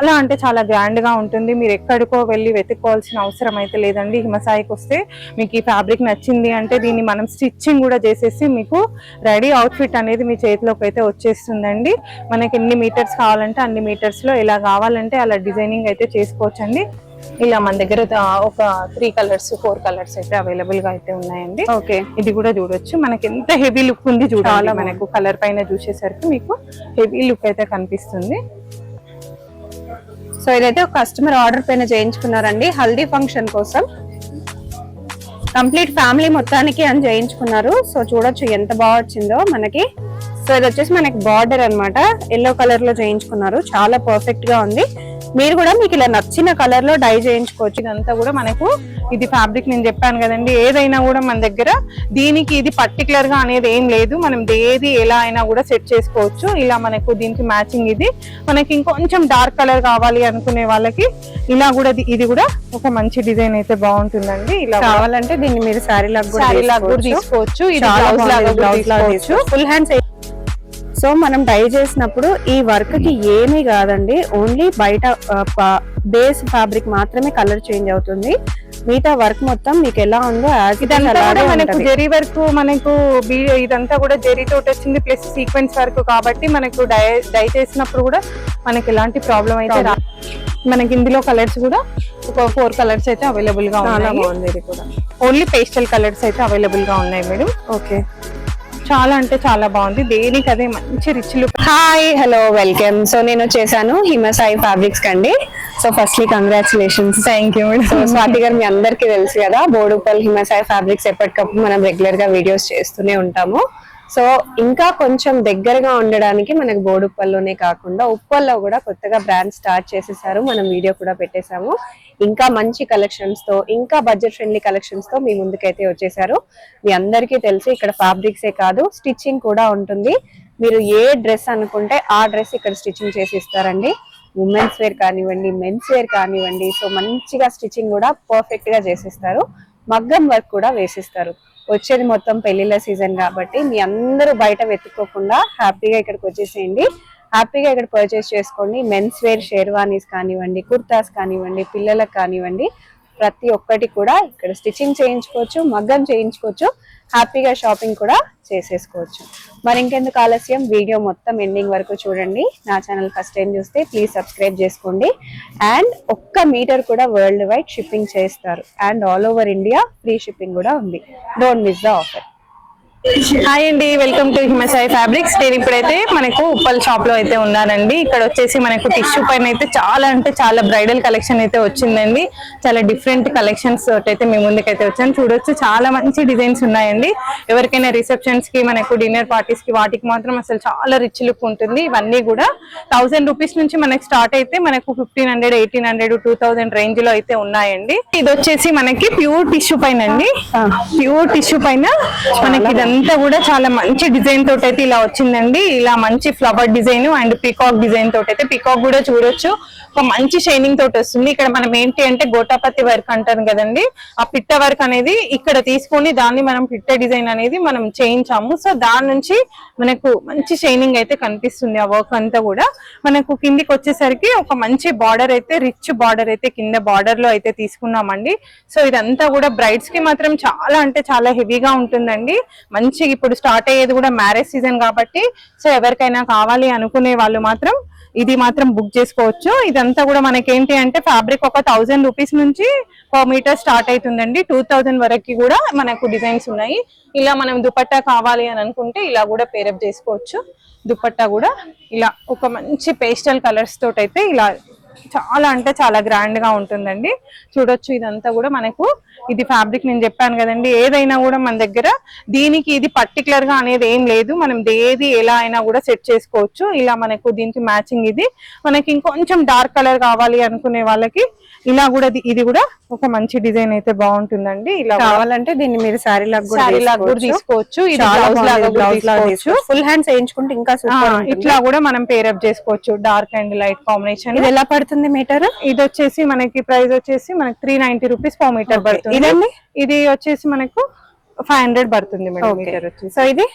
చాలా అంటే చాలా గ్రాండ్ గా ఉంటుంది. మీరు ఎక్కడికో వెళ్ళి వెతుక్కోవాల్సిన అవసరం అయితే లేదండి. హిమసాయికి వస్తే మీకు ఈ ఫ్యాబ్రిక్ నచ్చింది అంటే దీన్ని మనం స్టిచ్చింగ్ కూడా చేసేసి మీకు రెడీ అవుట్ఫిట్ అనేది మీ చేతిలోకి అయితే వచ్చేస్తుందండి. మనకి ఎన్ని మీటర్స్ కావాలంటే అన్ని మీటర్స్ లో ఎలా కావాలంటే అలా డిజైనింగ్ అయితే చేసుకోవచ్చండి. ఇలా మన దగ్గర ఒక 3 కలర్స్ 4 కలర్స్ అయితే అవైలబుల్ గా అయితే ఉన్నాయండి. ఓకే, ఇది కూడా చూడొచ్చు. మనకి ఎంత హెవీ లుక్ ఉంది చూడాలి. మనకు కలర్ పైన చూసేసరికి మీకు హెవీ లుక్ అయితే కనిపిస్తుంది. సో ఇదైతే ఒక కస్టమర్ ఆర్డర్ పైన చేయించుకున్నారండి హల్దీ ఫంక్షన్ కోసం. కంప్లీట్ ఫ్యామిలీ మొత్తానికి అని చేయించుకున్నారు. సో చూడొచ్చు ఎంత బాగా వచ్చిందో మనకి. సో ఇది వచ్చేసి మనకి బార్డర్ అన్నమాట, ఎల్లో కలర్ లో చేయించుకున్నారు. చాలా పర్ఫెక్ట్ గా ఉంది. మీరు కూడా మీకు ఇలా నచ్చిన కలర్ లో డై చేయించుకోవచ్చు. ఇదంతా కూడా మనకు ఇది ఫ్యాబ్రిక్ నేను చెప్పాను కదండి, ఏదైనా కూడా మన దగ్గర దీనికి ఇది పర్టికులర్ గా అనేది ఏం లేదు. మనం ఏది ఎలా అయినా కూడా సెట్ చేసుకోవచ్చు. ఇలా మనకు దీనికి మ్యాచింగ్ ఇది. మనకి ఇంకొంచెం డార్క్ కలర్ కావాలి అనుకునే వాళ్ళకి ఇలా కూడా ఇది కూడా ఒక మంచి డిజైన్ అయితే బాగుంటుందండి. ఇలా కావాలంటే దీన్ని మీరు శారీ లాగా కూడా తీసుకోవచ్చు. ఇది బ్లౌజ్ లాగా ఫుల్ హ్యాండ్స్. సో మనం డై చేసినప్పుడు ఈ వర్క్ కి ఏమీ కాదండి, ఓన్లీ బయట బేస్ ఫ్యాబ్రిక్ మాత్రమే కలర్ చేంజ్ అవుతుంది. మిగతా వర్క్ మొత్తం మీకు ఎలా ఉందో మనకు జెరీ వర్క్, మనకు ఇదంతా కూడా జెరీ తోటి వచ్చింది ప్లస్ సీక్వెన్స్ వర్క్ కాబట్టి మనకు డై చేసినప్పుడు కూడా మనకి ఎలాంటి ప్రాబ్లం అయితే మనకి ఇందులో కలర్స్ కూడా ఒక 4 కలర్స్ అయితే అవైలబుల్ గా ఉన్నాయి. ఓన్లీ పేస్టల్ కలర్స్ అయితే అవైలబుల్ గా ఉన్నాయి మేడం. ఓకే, చాలా అంటే చాలా బాగుంది. దేనికి అదే మంచి rich look. Hi, hello, welcome. So నేను వచ్చేసాను హిమసాయి ఫ్యాబ్రిక్స్ కండి. So firstly congratulations. Thank you. So Swathi గారు మీ అందరికీ తెలుసు కదా, బోడుప్పల్ హిమసాయి ఫ్యాబ్రిక్స్ ఎప్పటికప్పుడు మనం రెగ్యులర్ గా వీడియోస్ చేస్తూనే ఉంటాము. సో ఇంకా కొంచెం దగ్గరగా ఉండడానికి మనకు బోడుప్పల్లోనే కాకుండా ఉప్పల్లో కూడా కొత్తగా బ్రాండ్ స్టార్ట్ చేసేసారు. మనం వీడియో కూడా పెట్టేశాము. ఇంకా మంచి కలెక్షన్స్ తో, ఇంకా బడ్జెట్ ఫ్రెండ్లీ కలెక్షన్స్ తో మీ ముందుకైతే వచ్చేసారు. మీ అందరికీ తెలిసి ఇక్కడ ఫ్యాబ్రిక్సే కాదు స్టిచ్చింగ్ కూడా ఉంటుంది. మీరు ఏ డ్రెస్ అనుకుంటే ఆ డ్రెస్ ఇక్కడ స్టిచ్చింగ్ చేసి ఇస్తారండి. ఉమెన్స్ వేర్ కానివ్వండి, మెన్స్ వేర్ కానివ్వండి. సో మంచిగా స్టిచ్చింగ్ కూడా పర్ఫెక్ట్ గా చేసిస్తారు. మగ్గం వర్క్ కూడా వేసిస్తారు. వచ్చేది మొత్తం పెళ్లిళ్ళ సీజన్ కాబట్టి మీ అందరూ బయట వెతుక్కోకుండా హ్యాపీగా ఇక్కడికి వచ్చేసేయండి. హ్యాపీగా ఇక్కడ పర్చేస్ చేసుకోండి. మెన్స్ వేర్ షేర్వానీస్ కానివ్వండి, కుర్తాస్ కానివ్వండి, పిల్లలకు కానివ్వండి, ప్రతి ఒక్కటి కూడా ఇక్కడ స్టిచ్చింగ్ చేయించుకోవచ్చు, మగ్గం చేయించుకోవచ్చు, హ్యాపీగా షాపింగ్ కూడా చేసేసుకోవచ్చు. మరి ఇంకెందుకు ఆలస్యం, వీడియో మొత్తం ఎండింగ్ వరకు చూడండి. నా ఛానల్ ఫస్ట్ టైం చూస్తే ప్లీజ్ సబ్స్క్రైబ్ చేసుకోండి. అండ్ 1 మీటర్ కూడా వరల్డ్ వైడ్ షిప్పింగ్ చేస్తారు. And all over India free shipping కూడా ఉంది. Don't miss the offer. Hi అండి, వెల్కమ్ టు హిమసాయి ఫ్యాబ్రిక్స్. నేను ఇప్పుడైతే మనకు ఉప్పల్ షాప్ లో అయితే ఉన్నానండి. ఇక్కడ వచ్చేసి మనకు టిష్యూ పైన అయితే చాలా అంటే చాలా బ్రైడల్ కలెక్షన్ అయితే వచ్చిందండి. చాలా డిఫరెంట్ కలెక్షన్స్ అయితే మీ ముందుకైతే వచ్చాను. చూడొచ్చు, చాలా మంచి డిజైన్స్ ఉన్నాయండి. ఎవరికైనా రిసెప్షన్స్ కి, మనకు డిన్నర్ పార్టీస్ కి, వాటికి మాత్రం అసలు చాలా రిచ్ లుక్ ఉంటుంది. ఇవన్నీ కూడా 1000 రూపీస్ నుంచి మనకి స్టార్ట్ అయితే మనకు 1500, 1800, 2000 రేంజ్ లో అయితే ఉన్నాయండి. ఇది వచ్చేసి మనకి ప్యూర్ టిష్యూ పైన అండి. ప్యూర్ టిష్యూ పైన మనకి అంతా కూడా చాలా మంచి డిజైన్ తోటి అయితే ఇలా వచ్చిందండి. ఇలా మంచి flower design and peacock design తోటి అయితే, పీకాక్ కూడా చూడొచ్చు, ఒక మంచి షైనింగ్ తోటి వస్తుంది. ఇక్కడ మనం ఏంటి అంటే గోటాపతి వర్క్ అంటారు కదండి, ఆ పిట్ట వర్క్ అనేది ఇక్కడ తీసుకొని దాన్ని మనం పిట్ట డిజైన్ అనేది మనం చేయించాము. సో దాని నుంచి మనకు మంచి షైనింగ్ అయితే కనిపిస్తుంది. ఆ వర్క్ అంతా కూడా మనకు కిందికి వచ్చేసరికి ఒక మంచి బార్డర్ అయితే, రిచ్ బార్డర్ అయితే కింద బార్డర్ లో అయితే తీసుకున్నామండి. సో ఇదంతా కూడా బ్రైడ్స్ కి మాత్రం చాలా అంటే చాలా హెవీగా ఉంటుందండి. మంచి ఇప్పుడు స్టార్ట్ అయ్యేది కూడా మ్యారేజ్ సీజన్ కాబట్టి, సో ఎవరికైనా కావాలి అనుకునే వాళ్ళు మాత్రం ఇది మాత్రం బుక్ చేసుకోవచ్చు. ఇదంతా కూడా మనకేంటి అంటే ఫ్యాబ్రిక్ ఒక 1000 రూపీస్ నుంచి పర్ మీటర్ స్టార్ట్ అవుతుందండి. 2000 వరకు కూడా మనకు డిజైన్స్ ఉన్నాయి. ఇలా మనం దుపట్టా కావాలి అని అనుకుంటే ఇలా కూడా పేరప్ చేసుకోవచ్చు. దుపట్టా కూడా ఇలా ఒక మంచి పేస్టల్ కలర్స్ తోటి అయితే ఇలా చాలా అంటే చాలా గ్రాండ్ గా ఉంటుందండి. చూడొచ్చు, ఇదంతా కూడా మనకు ఇది ఫ్యాబ్రిక్ నేను చెప్పాను కదండి, ఏదైనా కూడా మన దగ్గర దీనికి ఇది పర్టికులర్ గా అనేది ఏం లేదు. మనం ఏది ఎలా అయినా కూడా సెట్ చేసుకోవచ్చు. ఇలా మనకు దీనికి మ్యాచింగ్ ఇది. మనకి ఇంకొంచెం డార్క్ కలర్ కావాలి అనుకునే వాళ్ళకి ఇలా కూడా ఇది కూడా ఒక మంచి డిజైన్ అయితే బాగుంటుందండి. ఇలా కావాలంటే దీన్ని మీరు శారీ లాగా కూడా తీసుకోవచ్చు. ఇది ఫుల్ హ్యాండ్స్ వేయించుకుంటే ఇంకా ఇట్లా కూడా మనం పేరప్ చేసుకోవచ్చు. Dark and light combination. ఇది ఎలా పడుతుంది మీటర్? ఇది వచ్చేసి మనకి ప్రైస్ వచ్చేసి మనకి 390 రూపీస్ పర్ మీటర్ పడుతుంది. ఇది వచ్చేసి మనకు 500 పడుతుంది మేడం మీటర్ వచ్చేసి. సో ఇది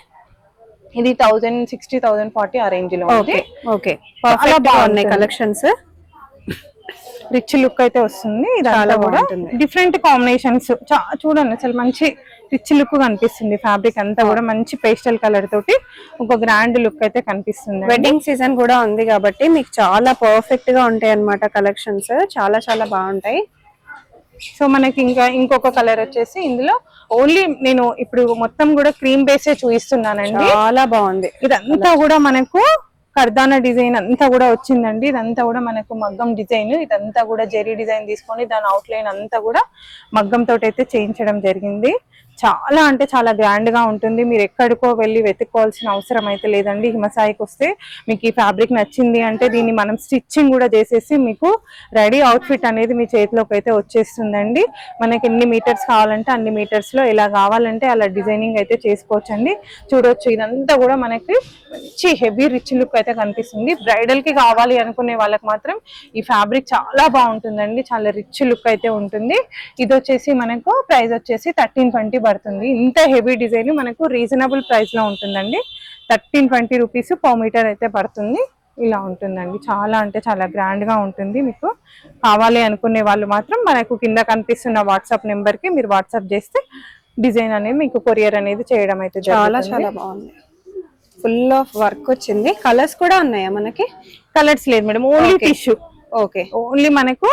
1060, 1040 ఆ రేంజ్ లో ఉంది. ఓకే, చాలా బాగున్నాయి కలెక్షన్స్. రిచ్ లుక్ అయితే వస్తుంది. చాలా ఇదంతా కూడా బాగుంటుంది. డిఫరెంట్ కాంబినేషన్స్ చూడండి అసలు మంచి రిచ్ లుక్ కనిపిస్తుంది. ఫ్యాబ్రిక్ అంతా కూడా మంచి పేస్టల్ కలర్ తోటి ఒక గ్రాండ్ లుక్ అయితే కనిపిస్తుంది. వెడ్డింగ్ సీజన్ కూడా ఉంది కాబట్టి మీకు చాలా పర్ఫెక్ట్ గా ఉంటాయి అన్నమాట కలెక్షన్స్. చాలా చాలా బాగుంటాయి. సో మనకి ఇంకొక కలర్ వచ్చేసి ఇందులో ఓన్లీ నేను ఇప్పుడు మొత్తం కూడా క్రీమ్ బేసే చూపిస్తున్నానండి. చాలా బాగుంది. ఇదంతా కూడా మనకు కర్దానా డిజైన్ అంతా కూడా వచ్చిందండి. ఇదంతా కూడా మనకు మగ్గం డిజైన్. ఇదంతా కూడా జెరీ డిజైన్ తీసుకొని దాని అవుట్ లైన్ అంతా కూడా మగ్గం తోటి అయితే చేయించడం జరిగింది. చాలా అంటే చాలా గ్రాండ్ గా ఉంటుంది. మీరు ఎక్కడికో వెళ్ళి వెతుక్కోవాల్సిన అవసరం అయితే లేదండి. హిమసాయికి వస్తే మీకు ఈ ఫ్యాబ్రిక్ నచ్చింది అంటే దీన్ని మనం స్టిచ్చింగ్ కూడా చేసేసి మీకు రెడీ అవుట్ఫిట్ అనేది మీ చేతిలోకి అయితే వచ్చేస్తుందండి. మనకి ఎన్ని మీటర్స్ కావాలంటే అన్ని మీటర్స్ లో ఎలా కావాలంటే అలా డిజైనింగ్ అయితే చేసుకోవచ్చండి. చూడొచ్చు ఇదంతా కూడా మనకి మంచి హెవీ రిచ్ లుక్ అయితే కనిపిస్తుంది. బ్రైడల్ కి కావాలి అనుకునే వాళ్ళకి మాత్రం ఈ ఫ్యాబ్రిక్ చాలా బాగుంటుందండి. చాలా రిచ్ లుక్ అయితే ఉంటుంది. ఇది వచ్చేసి మనకు ప్రైస్ వచ్చేసి 1320 పడుతుంది. ఇంత హెవీ డిజైన్ మనకు రీజనబుల్ ప్రైస్ లో ఉంటుందండి. 1320 రూపీస్ పర్ మీటర్ అయితే పడుతుంది. ఇలా ఉంటుందండి. చాలా అంటే చాలా గ్రాండ్ గా ఉంటుంది. మీకు కావాలి అనుకునే వాళ్ళు మాత్రం మనకు కింద కనిపిస్తున్న వాట్సాప్ నెంబర్ కి మీరు వాట్సాప్ చేస్తే డిజైన్ అనేది మీకు కొరియర్ అనేది చేయడం అయితే చాలా చాలా బాగుంది. ఫుల్ ఆఫ్ వర్క్ వచ్చింది. కలర్స్ కూడా ఉన్నాయా మనకి? కలర్స్ లేదు madam, only tissue. Okay, only మనకు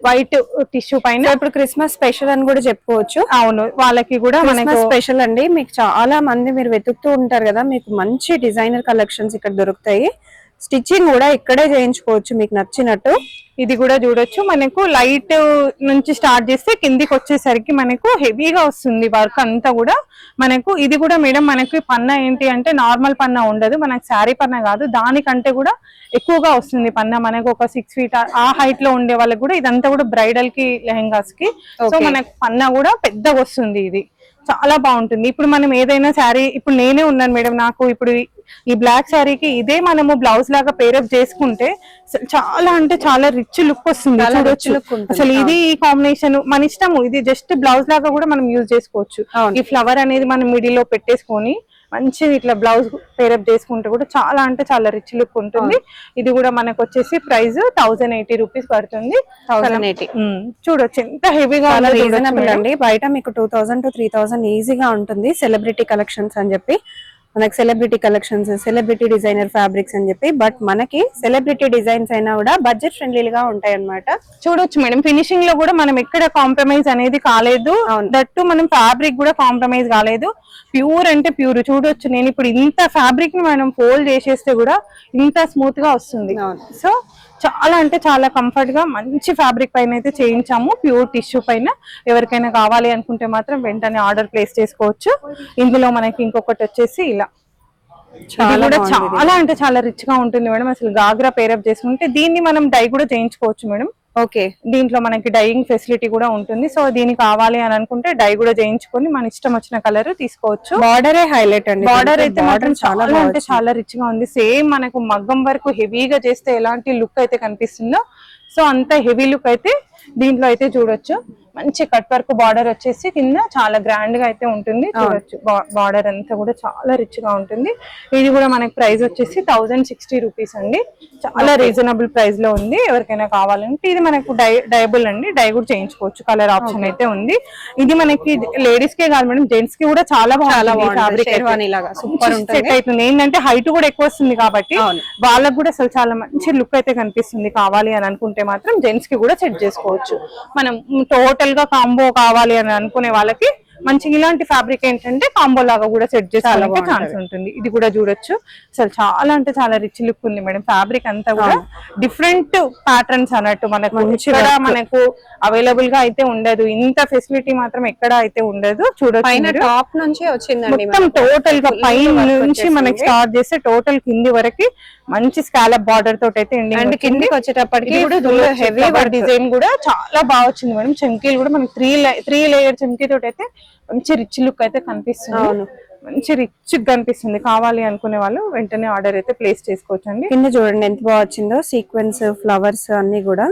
వైట్ టిష్యూ పైన. ఇప్పుడు క్రిస్మస్ స్పెషల్ అని కూడా చెప్పుకోవచ్చు. అవును, వాళ్ళకి కూడా మనకు స్పెషల్ అండి. మీకు చాలా మంది మీరు వెతుకుతూ ఉంటారు కదా, మీకు మంచి డిజైనర్ కలెక్షన్స్ ఇక్కడ దొరుకుతాయి. స్టిచ్చింగ్ కూడా ఇక్కడే చేయించుకోవచ్చు మీకు నచ్చినట్టు. ఇది కూడా చూడొచ్చు. మనకు లైట్ నుంచి స్టార్ట్ చేస్తే కిందికి వచ్చేసరికి మనకు హెవీగా వస్తుంది వర్క్ అంతా కూడా. మనకు ఇది కూడా మేడం మనకి పన్నా ఏంటి అంటే నార్మల్ పన్నా ఉండదు, మనకు శారీ పన్నా కాదు, దానికంటే కూడా ఎక్కువగా వస్తుంది పన్నా. మనకు ఒక 6 feet ఆ హైట్ లో ఉండే వాళ్ళకి కూడా ఇదంతా కూడా బ్రైడల్ కి లెహెంగాస్ కి. సో మనకు పన్నా కూడా పెద్దగా వస్తుంది. ఇది చాలా బాగుంటుంది. ఇప్పుడు మనం ఏదైనా శారీ, ఇప్పుడు నేనే ఉన్నాను మేడం, నాకు ఇప్పుడు ఈ బ్లాక్ శారీకి ఇదే మనము బ్లౌజ్ లాగా పేరప్ చేసుకుంటే చాలా అంటే చాలా రిచ్ లుక్ వస్తుంది. చూడొచ్చు అసలు ఇది ఈ కాంబినేషన్ మన ఇష్టము. ఇది జస్ట్ బ్లౌజ్ లాగా కూడా మనం యూజ్ చేసుకోవచ్చు. ఈ ఫ్లవర్ అనేది మనం మిడిల్ లో పెట్టేసుకొని మంచిగా ఇట్లా బ్లౌజ్ పేరప్ చేసుకుంటే కూడా చాలా అంటే చాలా రిచ్ లుక్ ఉంటుంది. ఇది కూడా మనకు వచ్చేసి ప్రైస్ 1080 రూపీస్ పడుతుంది. 1080. చూడొచ్చు ఎంత హెవీగా రీజనబుల్ అండి. బయట మీకు 2000 to 3000 ఈజీగా ఉంటుంది. సెలబ్రిటీ కలెక్షన్స్ అని చెప్పి మనకి celebrity collections, celebrity designer fabrics అని చెప్పి, బట్ మనకి సెలబ్రిటీ డిజైన్స్ అయినా కూడా బడ్జెట్ ఫ్రెండ్లీగా ఉంటాయి అన్నమాట. చూడొచ్చు మేడం, ఫినిషింగ్ లో కూడా మనం ఎక్కడ కాంప్రమైజ్ అనేది కాలేదు. దట్టు మనం ఫ్యాబ్రిక్ కూడా కాంప్రమైజ్ కాలేదు. ప్యూర్ అంటే ప్యూర్. చూడొచ్చు, నేను ఇప్పుడు ఇంత ఫ్యాబ్రిక్ ని మనం ఫోల్డ్ చేసేస్తే కూడా ఇంత స్మూత్ గా వస్తుంది. సో చాలా అంటే చాలా కంఫర్ట్ గా మంచి ఫ్యాబ్రిక్ పైన అయితే చేయించాము. ప్యూర్ టిష్యూ పైన ఎవరికైనా కావాలి అనుకుంటే మాత్రం వెంటనే ఆర్డర్ ప్లేస్ చేసుకోవచ్చు. ఇందులో మనకి ఇంకొకటి వచ్చేసి ఇలా చాలా అంటే చాలా రిచ్ గా ఉంటుంది మేడం. అసలు గాగ్రా పేరప్ చేసుకుంటే దీన్ని మనం డై కూడా చేయించుకోవచ్చు మేడం. ఓకే, దీంట్లో మనకి డైయింగ్ ఫెసిలిటీ కూడా ఉంటుంది. సో దీనికి కావాలి అని అనుకుంటే డై కూడా చేయించుకొని మన ఇష్టం వచ్చిన కలర్ తీసుకోవచ్చు. బార్డరే హైలైట్ అండి. బార్డర్ అయితే మాత్రం చాలా అంటే చాలా రిచ్ గా ఉంది. సేమ్ మనకు మగ్గం వరకు హెవీగా చేస్తే ఎలాంటి లుక్ అయితే కనిపిస్తుందో సో అంత హెవీ లుక్ అయితే దీంట్లో అయితే చూడొచ్చు. మంచి కట్ వర్క్ బార్డర్ వచ్చేసి కింద చాలా గ్రాండ్ గా అయితే ఉంటుంది. చూడొచ్చు బార్డర్ అంతా కూడా చాలా రిచ్ గా ఉంటుంది. ఇది కూడా మనకి ప్రైస్ వచ్చేసి 1060 రూపీస్ అండి. చాలా రీజనబుల్ ప్రైస్ లో ఉంది. ఎవరికైనా కావాలంటే ఇది మనకు డైబుల్ అండి, డై కూడా చేయించుకోవచ్చు. కలర్ ఆప్షన్ అయితే ఉంది. ఇది మనకి లేడీస్ కే కాదు మేడం, జెంట్స్ కి కూడా చాలా బాగుంటుంది. ఫ్యాబ్రిక్ సెట్ అవుతుంది. ఏంటంటే హైట్ కూడా ఎక్కువ వస్తుంది కాబట్టి వాళ్ళకి కూడా అసలు చాలా మంచి లుక్ అయితే కనిపిస్తుంది. కావాలి అని అనుకుంటే మాత్రం జెంట్స్ కి కూడా సెట్ చేసుకోవచ్చు. మనం టోటల్ గా కాంబో కావాలి అని అనుకునే వాళ్ళకి మంచిగా ఇలాంటి ఫ్యాబ్రిక్ ఏంటంటే కాంబో లాగా కూడా సెట్ చేసుకోవడానికి ఛాన్స్ ఉంటుంది. ఇది కూడా చూడొచ్చు. అసలు చాలా అంటే చాలా రిచ్ లుక్ ఉంది మేడం. ఫ్యాబ్రిక్ అంతా కూడా డిఫరెంట్ ప్యాటర్న్స్ అన్నట్టు మనకు ఇక్కడ మనకు అవైలబుల్ గా అయితే ఉండదు. ఇంత ఫెసిలిటీ మాత్రం ఎక్కడ అయితే ఉండదు. చూడొచ్చు, టాప్ నుంచి వచ్చిందండి మొత్తం టోటల్ గా పైన నుంచి మనకి స్టార్ట్ చేస్తే టోటల్ కింది వరకు మంచి స్కాలప్ బార్డర్ తోటి అయితే ఎండింగ్. కిందికి వచ్చేటప్పటికి హెవీ డిజైన్ కూడా చాలా బాగా వచ్చింది మేడం. చంకీలు కూడా మనకి 3 లేయర్ చంకీ తోటి అయితే మంచి రిచ్ లుక్ అయితే కనిపిస్తుంది. మంచి రిచ్ కనిపిస్తుంది. కావాలి అనుకునే వాళ్ళు వెంటనే ఆర్డర్ అయితే ప్లేస్ చేసుకోవచ్చు అండి. కింద చూడండి ఎంత బాగా వచ్చిందో, సీక్వెన్స్ ఫ్లవర్స్ అన్ని కూడా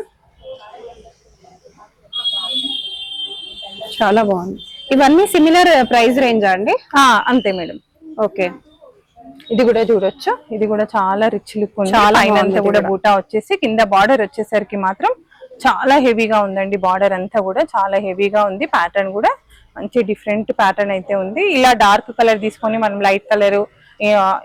చాలా బాగుంది. ఇవన్నీ సిమిలర్ ప్రైస్ రేంజా అండి? అంతే మేడం. ఓకే, ఇది కూడా చూడొచ్చు, ఇది కూడా చాలా రిచ్ లుక్ ఉంది. చాలా పైన బాగుంది అంతా కూడా బూటా వచ్చేసి కింద బార్డర్ వచ్చేసరికి మాత్రం చాలా హెవీగా ఉందండి. బార్డర్ అంతా కూడా చాలా హెవీగా ఉంది. ప్యాటర్న్ కూడా మంచి డిఫరెంట్ ప్యాటర్న్ అయితే ఉంది. ఇలా డార్క్ కలర్ తీసుకొని మనం లైట్ కలర్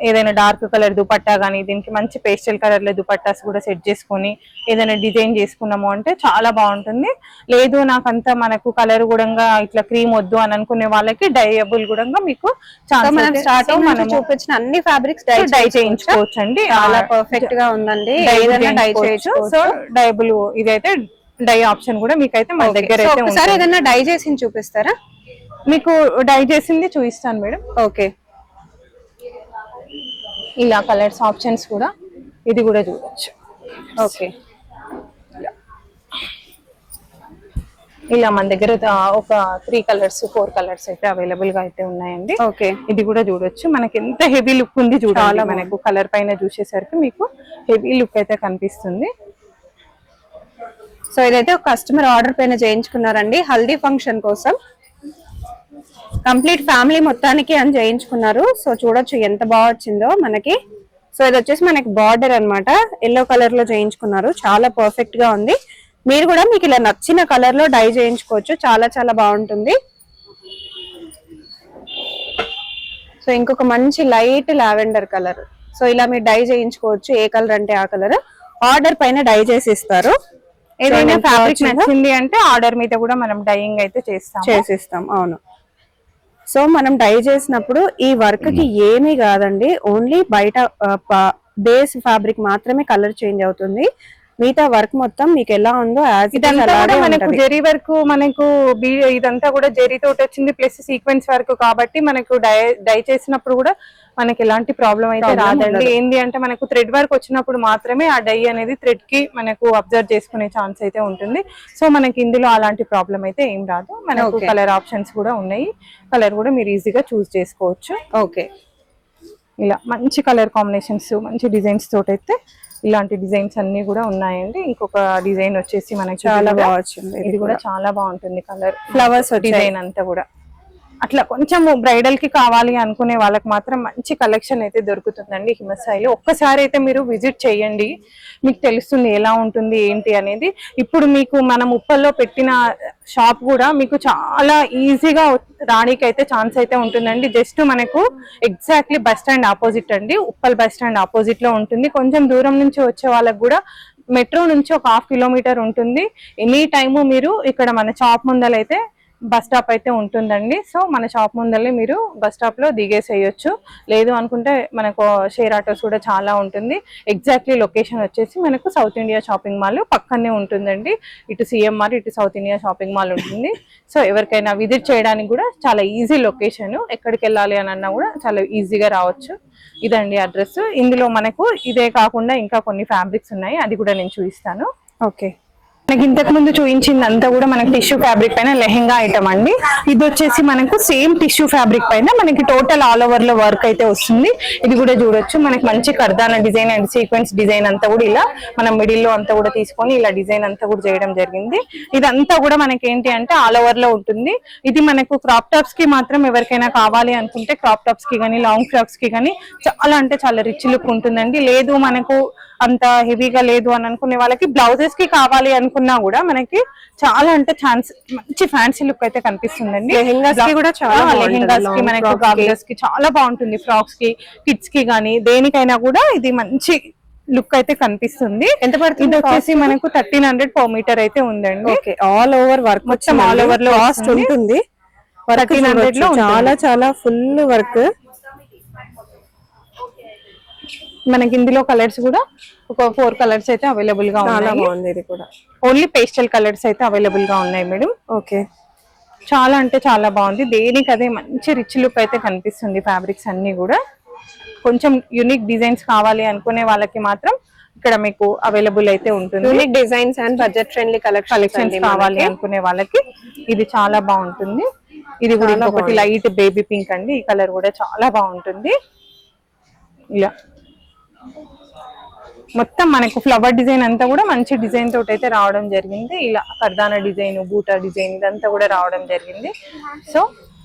ఏదైనా డార్క్ కలర్ దుపట్టా కానీ దీనికి మంచి పేస్టల్ కలర్ లో దుపట్టాస్ కూడా సెట్ చేసుకొని ఏదైనా డిజైన్ చేసుకున్నాము అంటే చాలా బాగుంటుంది. లేదు నాకంతా మనకు కలర్ కూడా ఇట్లా క్రీమ్ వద్దు అని అనుకునే వాళ్ళకి డైయబుల్ కూడా మీకు మనం స్టార్టింగ్ మనం చూపించిన అన్ని ఫ్యాబ్రిక్స్ డై చేయించుకోవచ్చు అండి. చాలా పర్ఫెక్ట్ గా ఉందండి. డై చేయొచ్చు. సో డైబుల్ ఇదైతే డై ఆప్షన్ కూడా మీకైతే మన దగ్గర అయితే ఒకసారి ఏదైనా డై చేసి చూపిస్తారా? మీకు డై చేసింది చూపిస్తాను మేడం. ఓకే, ఇలా కలర్స్ ఆప్షన్స్ కూడా ఇది కూడా చూడొచ్చు. ఓకే, ఇలా మన దగ్గర ఒక 3 కలర్స్ 4 కలర్స్ అయితే అవైలబుల్ గా అయితే ఉన్నాయండి. ఓకే, ఇది కూడా చూడొచ్చు. మనకి ఎంత హెవీ లుక్ ఉంది చూడాలి. మనకు కలర్ పైన చూసేసరికి మీకు హెవీ లుక్ అయితే కనిపిస్తుంది. సో ఇదైతే ఒక కస్టమర్ ఆర్డర్ పైన చేయించుకున్నారండి హల్దీ ఫంక్షన్ కోసం. కంప్లీట్ ఫ్యామిలీ మొత్తానికి అని చేయించుకున్నారు. సో చూడొచ్చు ఎంత బాగా వచ్చిందో మనకి. సో ఇది వచ్చేసి మనకి బార్డర్ అన్నమాట, ఎల్లో కలర్ లో చేయించుకున్నారు. చాలా పర్ఫెక్ట్ గా ఉంది. మీరు కూడా మీకు ఇలా నచ్చిన కలర్ లో డై చేయించుకోవచ్చు. చాలా చాలా బాగుంటుంది. సో ఇంకొక మంచి లైట్ లావెండర్ కలర్. సో ఇలా మీరు డై చేయించుకోవచ్చు. ఏ కలర్ అంటే ఆ కలర్ ఆర్డర్ పైన డై చేసి ఇస్తారు. ఏదైనా ఫ్యాబ్రిక్ నచ్చింది అంటే ఆర్డర్ మీద కూడా మనం డైయింగ్ అయితే చేసిస్తాం. అవును. సో మనం డై చేసినప్పుడు ఈ వర్క్ కి ఏమీ కాదండి, ఓన్లీ బయట బేస్ ఫ్యాబ్రిక్ మాత్రమే కలర్ చేంజ్ అవుతుంది. మిగతా వర్క్ మొత్తం మీకు ఎలా ఉందో మనకు జెరీ వర్క్, మనకు ఇదంతా కూడా జెరీ తోటి వచ్చింది ప్లస్ సీక్వెన్స్ వర్క్ కాబట్టి మనకు డై చేసినప్పుడు కూడా మనకి ఎలాంటి ప్రాబ్లం అయితే రాదండి. ఏంది అంటే మనకు థ్రెడ్ వర్క్ వచ్చినప్పుడు మాత్రమే ఆ డై అనేది థ్రెడ్ కి మనకు అబ్జర్వ్ చేసుకునే ఛాన్స్ అయితే ఉంటుంది. సో మనకి ఇందులో అలాంటి ప్రాబ్లం అయితే ఏం రాదు. మనకు కలర్ ఆప్షన్స్ కూడా ఉన్నాయి. కలర్ కూడా మీరు ఈజీగా చూస్ చేసుకోవచ్చు. ఓకే, ఇలా మంచి కలర్ కాంబినేషన్స్ మంచి డిజైన్స్ తోటి అయితే ఇలాంటి డిజైన్స్ అన్ని కూడా ఉన్నాయండి. ఇంకొక డిజైన్ వచ్చేసి మనకి చాలా బాగా వచ్చింది. ఇది కూడా చాలా బాగుంటుంది. కలర్ ఫ్లవర్స్ డిజైన్ అంతా కూడా అట్లా కొంచెం బ్రైడల్ కి కావాలి అనుకునే వాళ్ళకి మాత్రం మంచి కలెక్షన్ అయితే దొరుకుతుందండి హిమసాయిలో. ఒక్కసారి అయితే మీరు విజిట్ చేయండి, మీకు తెలుస్తుంది ఎలా ఉంటుంది ఏంటి అనేది. ఇప్పుడు మీకు మనం ఉప్పల్లో పెట్టిన షాప్ కూడా మీకు చాలా ఈజీగా రానికి అయితే ఛాన్స్ అయితే ఉంటుందండి. జస్ట్ మనకు ఎగ్జాక్ట్లీ బస్ స్టాండ్ ఆపోజిట్ అండి, ఉప్పల్ బస్ స్టాండ్ ఆపోజిట్ లో ఉంటుంది. కొంచెం దూరం నుంచి వచ్చే వాళ్ళకి కూడా మెట్రో నుంచి ఒక 1/2 కిలోమీటర్ ఉంటుంది. ఎనీ టైము మీరు ఇక్కడ మన షాప్ ముందలైతే బస్ స్టాప్ అయితే ఉంటుందండి. సో మన షాప్ ముందల్ని మీరు బస్ స్టాప్ లో దిగేసేయచ్చు. లేదు అనుకుంటే మనకు షేర్ ఆటోస్ కూడా చాలా ఉంటుంది. ఎగ్జాక్ట్లీ లొకేషన్ వచ్చేసి మనకు సౌత్ ఇండియా షాపింగ్ మాల్ పక్కనే ఉంటుందండి. ఇటు సిఎంఆర్ ఇటు సౌత్ ఇండియా షాపింగ్ మాల్ ఉంటుంది. సో ఎవరికైనా విజిట్ చేయడానికి కూడా చాలా ఈజీ లొకేషన్. ఎక్కడికి వెళ్ళాలి అని అన్నా కూడా చాలా ఈజీగా రావచ్చు. ఇదండి అడ్రస్. ఇందులో మనకు ఇదే కాకుండా ఇంకా కొన్ని ఫ్యాబ్రిక్స్ ఉన్నాయి, అది కూడా నేను చూపిస్తాను. ఓకే, మనకి ఇంతకు ముందు చూపించింది అంతా కూడా మనకి టిష్యూ ఫ్యాబ్రిక్ పైన లెహెంగా ఐటమ్ అండి. ఇది వచ్చేసి మనకు సేమ్ టిష్యూ ఫ్యాబ్రిక్ పైన మనకి టోటల్ ఆల్ ఓవర్ లో వర్క్ అయితే వస్తుంది. ఇది కూడా చూడొచ్చు. మనకి మంచి కర్దాన డిజైన్ అండ్ సీక్వెన్స్ డిజైన్ అంతా కూడా ఇలా మనం మిడిల్ లో అంతా కూడా తీసుకొని ఇలా డిజైన్ అంతా కూడా చేయడం జరిగింది. ఇదంతా కూడా మనకి ఏంటి అంటే ఆల్ ఓవర్ లో ఉంటుంది. ఇది మనకు క్రాప్ టాప్స్ కి మాత్రం ఎవరికైనా కావాలి అనుకుంటే క్రాప్ టాప్స్ కి కానీ లాంగ్ ఫ్రాక్స్ కి కానీ చాలా అంటే చాలా రిచ్ లుక్ ఉంటుందండి. లేదు మనకు అంత హెవీగా లేదు అని అనుకునే వాళ్ళకి బ్లౌజెస్ కి కావాలి అనుకున్నా కూడా మనకి చాలా అంటే మంచి ఫ్యాన్సీ లుక్ అయితే కనిపిస్తుందండి. లెహెంగాస్ కి కూడా చాలా లెహెంగాస్ కి మనకు గాగ్రాస్ కి చాలా బాగుంటుంది. ఫ్రాక్స్ కి కిడ్స్ కి కానీ దేనికైనా కూడా ఇది మంచి లుక్ అయితే కనిపిస్తుంది. ఎంత పడుతుంది? ఇది వచ్చేసి మనకు 1300 per మీటర్ అయితే ఉందండి. ఆల్ ఓవర్ వర్క్ మొత్తం ఆల్ ఓవర్ లో కాస్ట్ ఉంటుంది. 1300 లో చాలా చాలా ఫుల్ వర్క్. మనకి ఇందులో కలర్స్ కూడా ఒక 4 కలర్స్ అయితే అవైలబుల్ గా ఉన్నాయి. ఇది కూడా ఓన్లీ పేస్టల్ కలర్స్ అయితే అవైలబుల్ గా ఉన్నాయి మేడం. ఓకే, చాలా అంటే చాలా బాగుంది. దేనికి అదే మంచి రిచ్ లుక్ అయితే కనిపిస్తుంది. ఫ్యాబ్రిక్స్ అన్ని కూడా కొంచెం యూనిక్ డిజైన్స్ కావాలి అనుకునే వాళ్ళకి మాత్రం ఇక్కడ మీకు అవైలబుల్ అయితే ఉంటుంది. Unique designs and budget friendly collections కావాలి అనుకునే వాళ్ళకి ఇది చాలా బాగుంటుంది. ఇది కూడా ఇంకొకటి లైట్ బేబీ పింక్ అండి. ఈ కలర్ కూడా చాలా బాగుంటుంది. ఇలా మొత్తం మనకు ఫ్లవర్ డిజైన్ అంతా కూడా మంచి డిజైన్ తోటి అయితే రావడం జరిగింది. ఇలా కర్దానా డిజైన్ బూటా డిజైన్ ఇదంతా కూడా రావడం జరిగింది. సో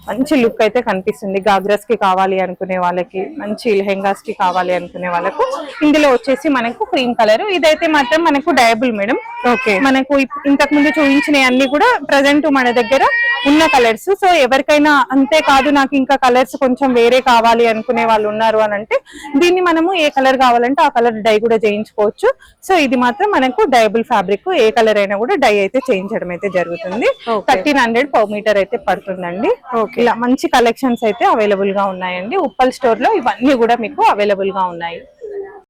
మంచి లుక్ అయితే కనిపిస్తుంది. గాగ్రాస్ కి కావాలి అనుకునే వాళ్ళకి, మంచి లెహెంగాస్ కి కావాలి అనుకునే వాళ్ళకు ఇందులో వచ్చేసి మనకు క్రీమ్ కలర్. ఇదైతే మాత్రం మనకు డయబుల్ మేడం. ఓకే, మనకు ఇంతకు ముందు చూపించిన అన్ని కూడా ప్రజెంట్ మన దగ్గర ఉన్న కలర్స్. సో ఎవరికైనా అంతే కాదు నాకు ఇంకా కలర్స్ కొంచెం వేరే కావాలి అనుకునే వాళ్ళు ఉన్నారు అని అంటే దీన్ని మనము ఏ కలర్ కావాలంటే ఆ కలర్ డై కూడా చేయించుకోవచ్చు. సో ఇది మాత్రం మనకు డయబుల్ ఫ్యాబ్రిక్, ఏ కలర్ అయినా కూడా డై అయితే చేయించడం అయితే జరుగుతుంది. 1300 పర్ మీటర్ అయితే పడుతుందండి. ఇలా మంచి కలెక్షన్స్ అయితే అవైలబుల్ గా ఉన్నాయండి. ఉప్పల్ స్టోర్ లో ఇవన్నీ కూడా మీకు అవైలబుల్ గా ఉన్నాయి.